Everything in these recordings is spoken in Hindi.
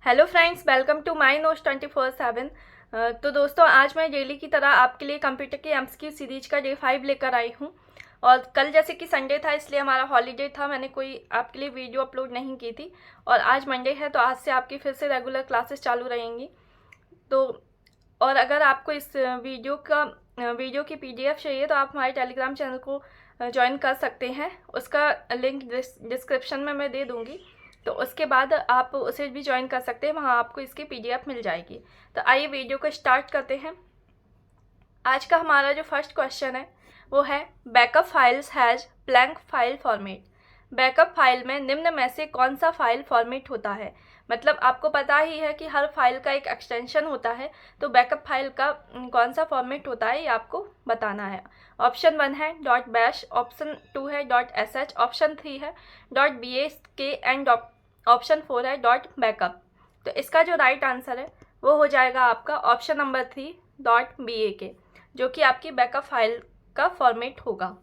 Hello friends, welcome to my notes 24/7। तो दोस्तों, आज मैं डेली की तरह आपके लिए कंप्यूटर के एमसीक्यू सीरीज का डे 5 लेकर आई हूँ। और कल जैसे कि संडे था, इसलिए हमारा हॉलीडे था, मैंने कोई आपके लिए वीडियो अपलोड नहीं की थी। और आज मंडे है, तो आज से आपकी फिर से रेगुलर क्लासेस चालू रहेंगी। तो और अगर आपको इस वीडियो की पीडीएफ चाहिए तो आप हमारे टेलीग्राम चैनल को ज्वाइन कर सकते हैं। उसका लिंक डिस्क्रिप्शन में मैं दे दूँगी, तो उसके बाद आप उसे भी ज्वाइन कर सकते हैं, वहाँ आपको इसकी पीडीएफ मिल जाएगी। तो आइए वीडियो को स्टार्ट करते हैं। आज का हमारा जो फर्स्ट क्वेश्चन है वो है, backup files has blank file format. Backup file में निम्न में से कौन सा फाइल फॉर्मेट होता है। मतलब आपको पता ही है कि हर फाइल का एक एक्सटेंशन होता है, तो बैकअप फाइल का कौन सा फॉर्मेट होता है ये आपको बताना है। ऑप्शन 1 है .bash, ऑप्शन 2 है .sh, ऑप्शन 3 है .bask एंड ऑप्शन 4 है .backup। तो इसका जो राइट आंसर है वो हो जाएगा आपका ऑप्शन नंबर 3 .bak, जो कि आपकी बैकअप फाइल का फॉर्मेट होगा।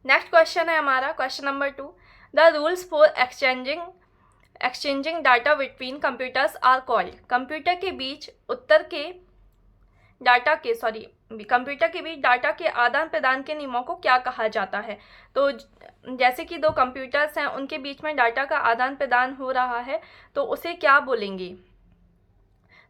नेक्स्ट क्वेश्चन है हमारा question number 2। The rules for exchanging data between computers are called. Computer के बीच डाटा के आदान प्रदान के नियमों को क्या कहा जाता है। तो जैसे कि दो कंप्यूटर्स हैं, उनके बीच में डाटा का आदान प्रदान हो रहा है, तो उसे क्या बोलेंगे।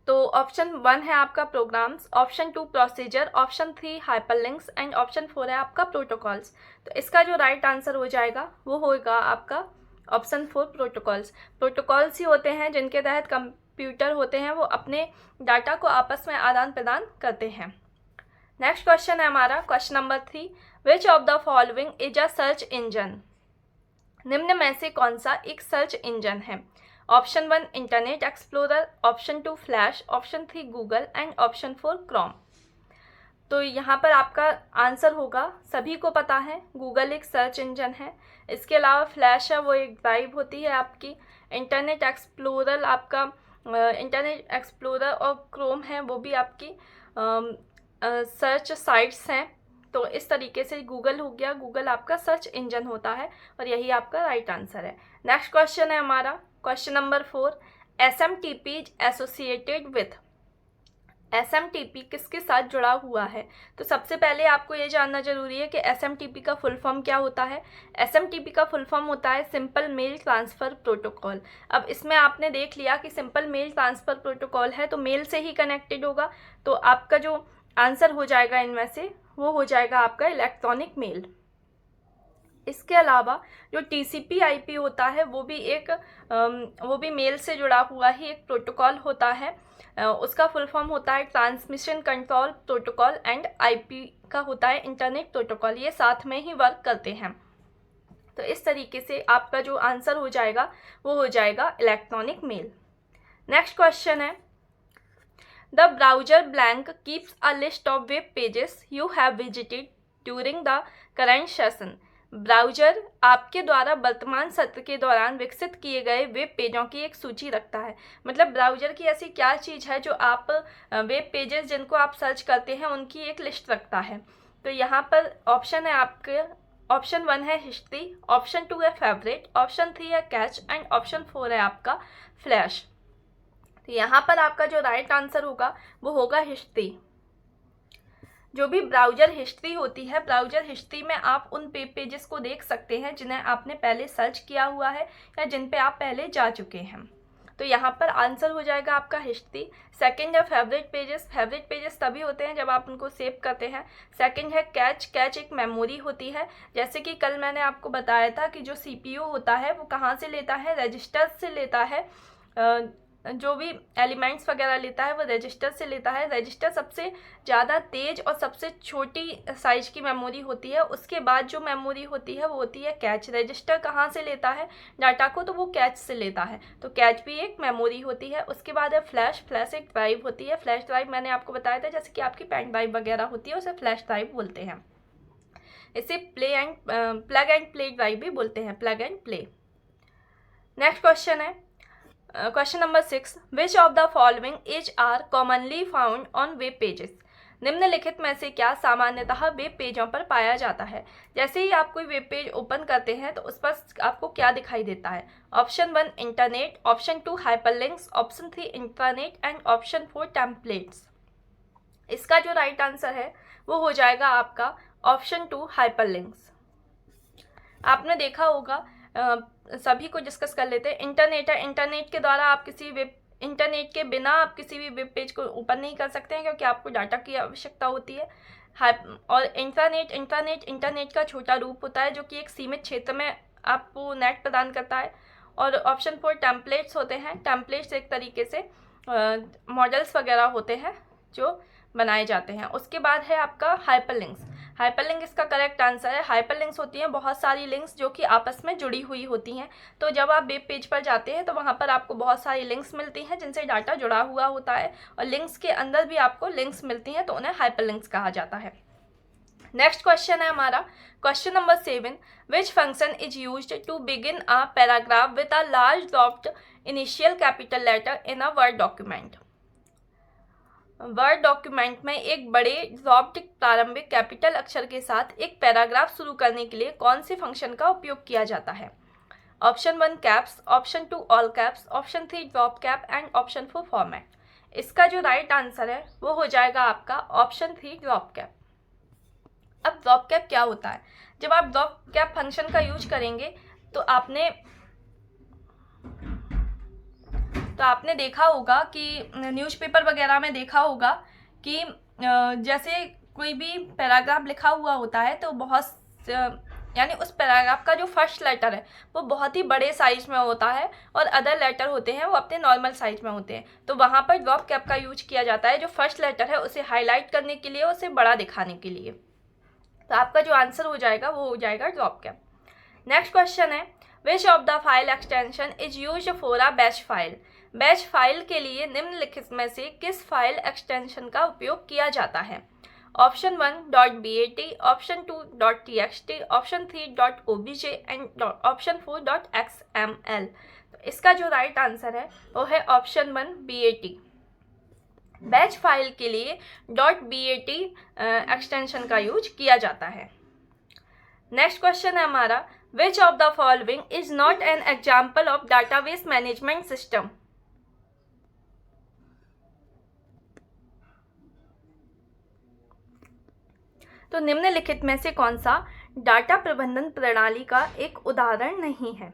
तो ऑप्शन 1 है आपका programs, option 2 procedure, option 3 hyperlinks and option 4 है आपका प्रोटोकॉल्स। तो इसका जो राइट आंसर हो जाएगा वो होगा आपका ऑप्शन 4 प्रोटोकॉल्स। प्रोटोकॉल्स ही होते हैं जिनके तहत कंप्यूटर होते हैं वो अपने डाटा को आपस में आदान प्रदान करते हैं। नेक्स्ट क्वेश्चन है हमारा question number 3। Which of the following is a search engine. निम्न में से कौन सा एक सर्च इंजन है। Option 1 internet explorer, option 2 flash, option 3 Google and option 4 Chrome. तो यहाँ पर आपका आंसर होगा, सभी को पता है गूगल एक सर्च इंजन है। इसके अलावा फ्लैश है, वो एक ड्राइव होती है आपकी। इंटरनेट एक्सप्लोरर और क्रोम है, वो भी आपकी सर्च साइट्स हैं। तो इस तरीके से गूगल हो गया, गूगल आपका सर्च इंजन होता है, और यही आपका राइट आंसर है। नेक्स्ट क्वेश्चन है हमारा question number 4। SMTP is associated with. SMTP किसके साथ जुड़ा हुआ है। तो सबसे पहले आपको ये जानना जरूरी है कि SMTP का फुल फॉर्म क्या होता है। SMTP का फुल फॉर्म होता है सिंपल मेल ट्रांसफ़र प्रोटोकॉल। अब इसमें आपने देख लिया कि सिंपल मेल ट्रांसफ़र प्रोटोकॉल है, तो मेल से ही कनेक्टेड होगा। तो आपका जो आंसर हो जाएगा इनमें से वो हो जाएगा आपका इलेक्ट्रॉनिक मेल। इसके अलावा जो TCP/IP होता है वो भी मेल से जुड़ा हुआ ही एक प्रोटोकॉल होता है। उसका फुल फॉर्म होता है transmission control protocol and IP का होता है इंटरनेट प्रोटोकॉल। ये साथ में ही वर्क करते हैं। तो इस तरीके से आपका जो आंसर हो जाएगा वो हो जाएगा इलेक्ट्रॉनिक मेल। नेक्स्ट क्वेश्चन है, the browser blank keeps a list of web pages you have visited during the current session. Browser आपके द्वारा वर्तमान सत्र के दौरान विकसित किए गए वेब पेजों की एक सूची रखता है। मतलब ब्राउजर की ऐसी क्या चीज़ है जो आप वेब पेजेस जिनको आप सर्च करते हैं उनकी एक लिस्ट रखता है। तो यहाँ पर ऑप्शन है आपके, ऑप्शन 1 है हिस्ट्री, ऑप्शन 2 है फेवरेट, ऑप्शन 3 है कैच एंड ऑप्शन 4 है आपका फ्लैश। तो यहाँ पर आपका जो राइट आंसर होगा वो होगा हिस्ट्री। जो भी ब्राउजर हिस्ट्री होती है, ब्राउजर हिस्ट्री में आप उन वेब पेजेस को देख सकते हैं जिन्हें आपने पहले सर्च किया हुआ है या जिन पे आप पहले जा चुके हैं। तो यहाँ पर आंसर हो जाएगा आपका हिस्ट्री। सेकंड है फेवरेट पेजेस। फेवरेट पेजेस तभी होते हैं जब आप उनको सेव करते हैं। सेकंड है कैच। कैच एक मेमोरी होती है। जैसे कि कल मैंने आपको बताया था कि जो CPU होता है वो कहाँ से लेता है, रजिस्टर से लेता है। जो भी एलिमेंट्स वगैरह लेता है वो रजिस्टर से लेता है। रजिस्टर सबसे ज़्यादा तेज और सबसे छोटी साइज की मेमोरी होती है। उसके बाद जो मेमोरी होती है वो होती है कैच। रजिस्टर कहाँ से लेता है डाटा को, तो वो कैच से लेता है। तो कैच भी एक मेमोरी होती है। उसके बाद है फ्लैश। फ्लैश एक ड्राइव होती है। फ्लैश ड्राइव मैंने आपको बताया था, जैसे कि आपकी पेन ड्राइव वगैरह होती है उसे फ्लैश ड्राइव बोलते हैं। इसे प्लग एंड प्ले ड्राइव भी बोलते हैं, plug and play. Next question है question number 6। Which of the following is are commonly found on web pages. निम्नलिखित में से क्या सामान्यतः वेब पेजों पर पाया जाता है? जैसे ही आप कोई वेब पेज ओपन करते हैं तो उस पर आपको क्या दिखाई देता है? Option 1 internet, option 2 hyperlinks, option 3 intranet and option 4 templates. इसका जो राइट आंसर है वो हो जाएगा आपका ऑप्शन 2 हाइपरलिंक्स। आपने देखा होगा, सभी को डिस्कस कर लेते हैं। इंटरनेट है, इंटरनेट के द्वारा आप इंटरनेट के बिना आप किसी भी वेब पेज को ओपन नहीं कर सकते हैं, क्योंकि आपको डाटा की आवश्यकता होती है। और इंटरनेट का छोटा रूप होता है जो कि एक सीमित क्षेत्र में आपको नेट प्रदान करता है। और ऑप्शन 4 टेम्पलेट्स होते हैं। टेम्पलेट्स एक तरीके से मॉडल्स वगैरह होते हैं जो बनाए जाते हैं। उसके बाद है आपका हाइपरलिंक्स। हाइपरलिंक इसका करेक्ट आंसर है। हाइपरलिंक्स होती हैं बहुत सारी लिंक्स जो कि आपस में जुड़ी हुई होती हैं। तो जब आप वेब पेज पर जाते हैं तो वहाँ पर आपको बहुत सारी लिंक्स मिलती हैं जिनसे डाटा जुड़ा हुआ होता है, और लिंक्स के अंदर भी आपको लिंक्स मिलती हैं, तो उन्हें हाइपरलिंक्स कहा जाता है। नेक्स्ट क्वेश्चन है हमारा question number 7। Which function is used to begin a paragraph with a large dropped initial capital letter in a Word document? Word document में एक बड़े ड्रॉप्ड प्रारंभिक कैपिटल अक्षर के साथ एक पैराग्राफ शुरू करने के लिए कौन से फंक्शन का उपयोग किया जाता है? Option 1 caps, option 2 all caps, option 3 drop cap and option 4 format. इसका जो राइट आंसर है वो हो जाएगा आपका ऑप्शन 3 ड्रॉप कैप। अब ड्रॉप कैप क्या होता है? जब आप ड्रॉप कैप फंक्शन का यूज करेंगे तो आपने देखा होगा कि न्यूज़पेपर वगैरह में देखा होगा कि जैसे कोई भी पैराग्राफ लिखा हुआ होता है तो यानी उस पैराग्राफ का जो फर्स्ट लेटर है वो बहुत ही बड़े साइज में होता है, और अदर लेटर होते हैं वो अपने नॉर्मल साइज में होते हैं। तो वहाँ पर ड्रॉप कैप का यूज किया जाता है जो फर्स्ट लेटर है उसे हाईलाइट करने के लिए, उसे बड़ा दिखाने के लिए। तो आपका जो आंसर हो जाएगा वो हो जाएगा ड्रॉप कैप। नेक्स्ट क्वेश्चन है विच of the file extension is used for a batch file? Batch file के लिए निम्नलिखित में से किस फाइल एक्सटेंशन का उपयोग किया जाता है? Option 1 .bat, option 2 .txt, option 3 .obj and option 4 .xml। तो इसका जो राइट आंसर है वो है ऑप्शन 1 BAT। बैच फाइल के लिए .bat एक्सटेंशन का यूज किया जाता है। नेक्स्ट क्वेश्चन है हमारा विच of the following is not an example of database management system? तो निम्नलिखित में से कौन सा डाटा प्रबंधन प्रणाली का एक उदाहरण नहीं है?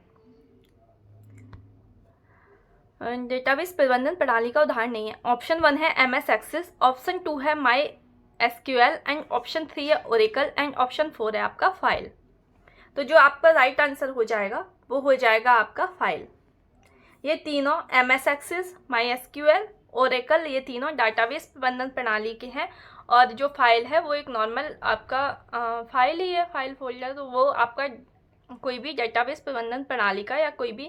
डेटाबेस प्रबंधन प्रणाली का उदाहरण नहीं है। ऑप्शन 1 है MS एक्सेस, ऑप्शन 2 है MySQL एंड ऑप्शन 3 है ओरेकल एंड ऑप्शन 4 है आपका फाइल। तो जो आपका राइट आंसर हो जाएगा वो हो जाएगा आपका फाइल। ये तीनों MS एक्सेस, MySQL, ओरेकल, ये तीनों डाटाबेस प्रबंधन प्रणाली के हैं, और जो फाइल है वो एक नॉर्मल आपका फाइल ही है, फाइल फोल्डर। तो वो आपका कोई भी डेटाबेस प्रबंधन प्रणाली का या कोई भी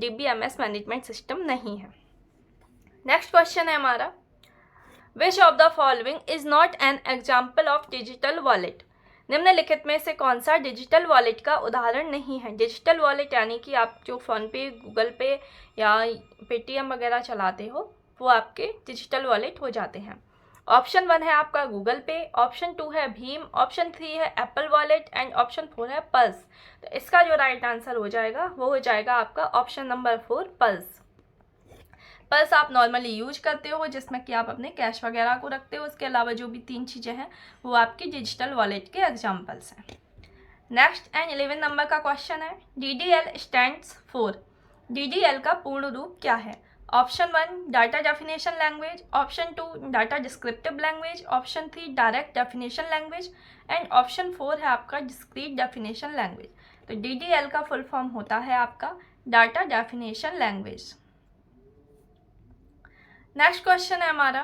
DBMS मैनेजमेंट सिस्टम नहीं है। नेक्स्ट क्वेश्चन है हमारा विच of the following is not an example of digital wallet? निम्नलिखित में से कौन सा डिजिटल वॉलेट का उदाहरण नहीं है? डिजिटल वॉलेट यानी कि आप जो फ़ोन पे, गूगल पे या पेटीएम वगैरह चलाते हो वो आपके डिजिटल वॉलेट हो जाते हैं। ऑप्शन 1 है आपका गूगल पे, ऑप्शन 2 है भीम, ऑप्शन 3 है एप्पल वॉलेट एंड ऑप्शन 4 है पल्स। तो इसका जो राइट आंसर हो जाएगा वो हो जाएगा आपका ऑप्शन नंबर 4 पल्स। पल्स आप नॉर्मली यूज करते हो जिसमें कि आप अपने कैश वगैरह को रखते हो। उसके अलावा जो भी 3 चीज़ें हैं वो आपकी डिजिटल वॉलेट के एग्जाम्पल्स हैं। नेक्स्ट एंड 11 नंबर का क्वेश्चन है DDL स्टैंड्स फॉर। DDL का पूर्ण रूप क्या है? Option 1 data definition language, option 2 data descriptive language, option 3 direct definition language and option 4 है आपका डिस्क्रीट डेफिनेशन लैंग्वेज। तो DDL का फुल फॉर्म होता है आपका data definition language. Next question है हमारा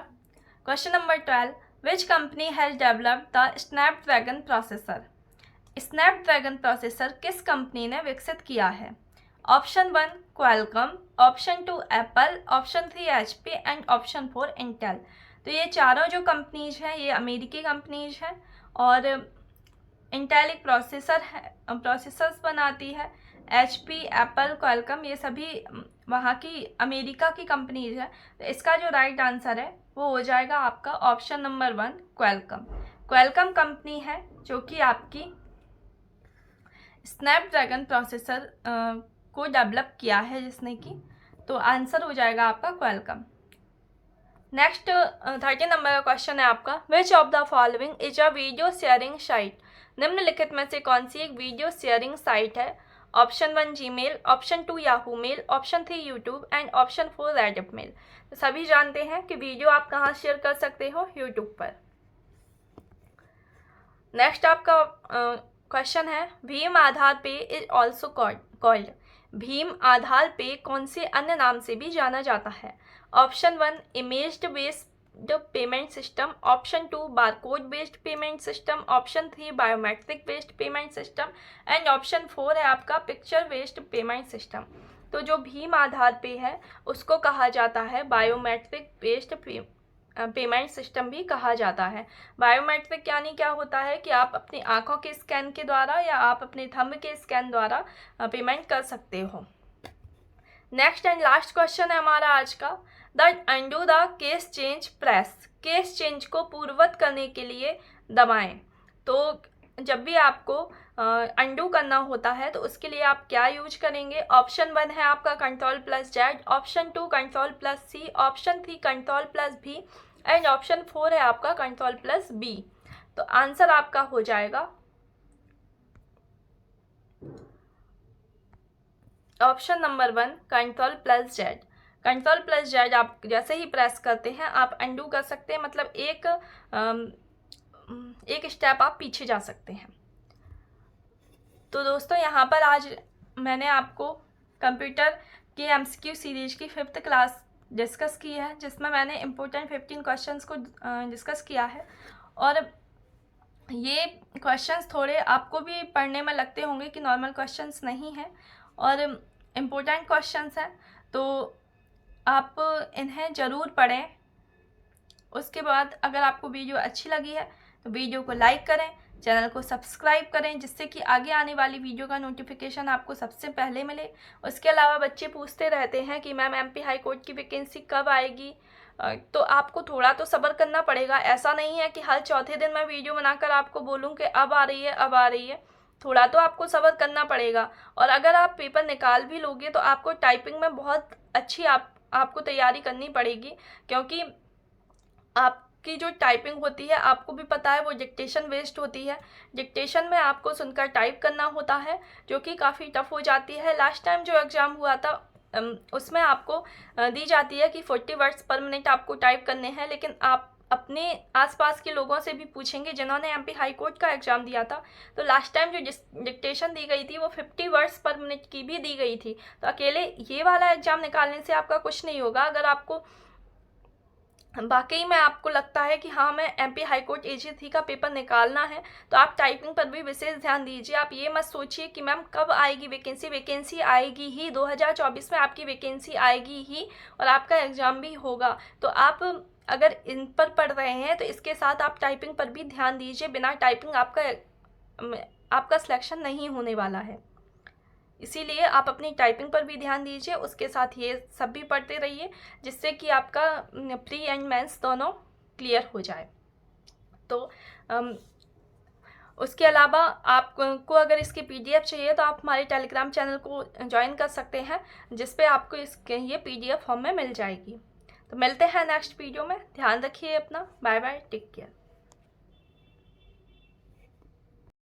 question number 12 which company has developed the Snapdragon processor? Snapdragon processor किस कंपनी ने विकसित किया है? Option 1 Qualcomm, option 2 Apple, option 3 HP and option 4 Intel. तो ये चारों जो कंपनीज हैं ये अमेरिकी कंपनीज हैं, और इंटेल एक प्रोसेसर्स बनाती है। HP, एप्पल, क्वालकॉम ये सभी वहाँ की अमेरिका की कंपनीज है। तो इसका जो राइट आंसर है वो हो जाएगा आपका option number 1 Qualcomm. Qualcomm company है जो कि आपकी स्नैपड्रैगन प्रोसेसर को डेवलप किया है जिसने कि, तो आंसर हो जाएगा आपका क्वेलकम। नेक्स्ट 30 नंबर का क्वेश्चन है आपका, which of the following is a video sharing site. निम्नलिखित में से कौन सी एक वीडियो शेयरिंग साइट है। Option 1 Gmail, option 2 Yahoo mail, option 3 YouTube and option 4 Reddit mail. तो सभी जानते हैं कि वीडियो आप कहाँ शेयर कर सकते हो, यूट्यूब पर। नेक्स्ट आपका क्वेश्चन है, भीम आधार पे इज ऑल्सो कॉल्ड। भीम आधार पे कौन से अन्य नाम से भी जाना जाता है। Option 1 image based payment system, option 2 barcode based payment system, option 3 biometric based payment system and option 4 है आपका पिक्चर बेस्ड पेमेंट सिस्टम। तो जो भीम आधार पे है उसको कहा जाता है बायोमेट्रिक बेस्ड पेमेंट सिस्टम भी कहा जाता है। बायोमेट्रिक यानी क्या होता है कि आप अपनी आंखों के स्कैन के द्वारा या आप अपने थंब के स्कैन द्वारा पेमेंट कर सकते हो। नेक्स्ट एंड लास्ट क्वेश्चन है हमारा आज का, the undo the case change press. Case change को पूर्ववत करने के लिए दबाएं। तो जब भी आपको अंडू करना होता है तो उसके लिए आप क्या यूज करेंगे। ऑप्शन 1 है आपका Ctrl+Z, option 2 Ctrl+C, option 3 Ctrl+V and option 4 है आपका Ctrl+B। तो आंसर आपका हो जाएगा ऑप्शन नंबर 1 Ctrl+Z। Ctrl+Z आप जैसे ही प्रेस करते हैं आप अंडू कर सकते हैं, मतलब एक स्टेप आप पीछे जा सकते हैं। तो दोस्तों यहाँ पर आज मैंने आपको कंप्यूटर के एमसीक्यू सीरीज की 5th क्लास डिस्कस की है, जिसमें मैंने इम्पोर्टेंट 15 क्वेश्चंस को डिस्कस किया है। और ये क्वेश्चंस थोड़े आपको भी पढ़ने में लगते होंगे कि नॉर्मल क्वेश्चंस नहीं हैं और इम्पोर्टेंट क्वेश्चंस हैं, तो आप इन्हें ज़रूर पढ़ें। उसके बाद अगर आपको वीडियो अच्छी लगी है तो वीडियो को लाइक करें, चैनल को सब्सक्राइब करें, जिससे कि आगे आने वाली वीडियो का नोटिफिकेशन आपको सबसे पहले मिले। उसके अलावा बच्चे पूछते रहते हैं कि मैम एमपी हाई कोर्ट की वैकेंसी कब आएगी, तो आपको थोड़ा तो सब्र करना पड़ेगा। ऐसा नहीं है कि हर चौथे दिन मैं वीडियो बनाकर आपको बोलूँ कि अब आ रही है अब आ रही है, थोड़ा तो आपको सब्र करना पड़ेगा। और अगर आप पेपर निकाल भी लोगे तो आपको टाइपिंग में बहुत अच्छी आपको तैयारी करनी पड़ेगी, क्योंकि आपकी जो टाइपिंग होती है आपको भी पता है वो डिक्टेशन बेस्ड होती है। डिक्टेशन में आपको सुनकर टाइप करना होता है, जो कि काफ़ी टफ हो जाती है। लास्ट टाइम जो एग्ज़ाम हुआ था उसमें आपको दी जाती है कि 40 वर्ड्स पर मिनट आपको टाइप करने हैं, लेकिन आप अपने आसपास के लोगों से भी पूछेंगे जिन्होंने एमपी हाई कोर्ट का एग्ज़ाम दिया था, तो लास्ट टाइम जो डिक्टेशन दी गई थी वो 50 वर्ड्स पर मिनट की भी दी गई थी। तो अकेले ये वाला एग्ज़ाम निकालने से आपका कुछ नहीं होगा। अगर आपको वाकई में आपको लगता है कि हाँ मैं एमपी हाई कोर्ट AG3 का पेपर निकालना है, तो आप टाइपिंग पर भी विशेष ध्यान दीजिए। आप ये मत सोचिए कि मैम कब आएगी वैकेंसी, वैकेंसी आएगी ही, 2024 में आपकी वैकेंसी आएगी ही और आपका एग्ज़ाम भी होगा। तो आप अगर इन पर पढ़ रहे हैं तो इसके साथ आप टाइपिंग पर भी ध्यान दीजिए। बिना टाइपिंग आपका सिलेक्शन नहीं होने वाला है, इसीलिए आप अपनी टाइपिंग पर भी ध्यान दीजिए। उसके साथ ये सब भी पढ़ते रहिए, जिससे कि आपका प्री एंड मेंस दोनों क्लियर हो जाए। तो उसके अलावा आपको अगर इसकी PDF चाहिए तो आप हमारे टेलीग्राम चैनल को ज्वाइन कर सकते हैं, जिस पे आपको ये PDF फॉर्म में मिल जाएगी। तो मिलते हैं नेक्स्ट वीडियो में, ध्यान रखिए अपना, बाय बाय, टेक केयर।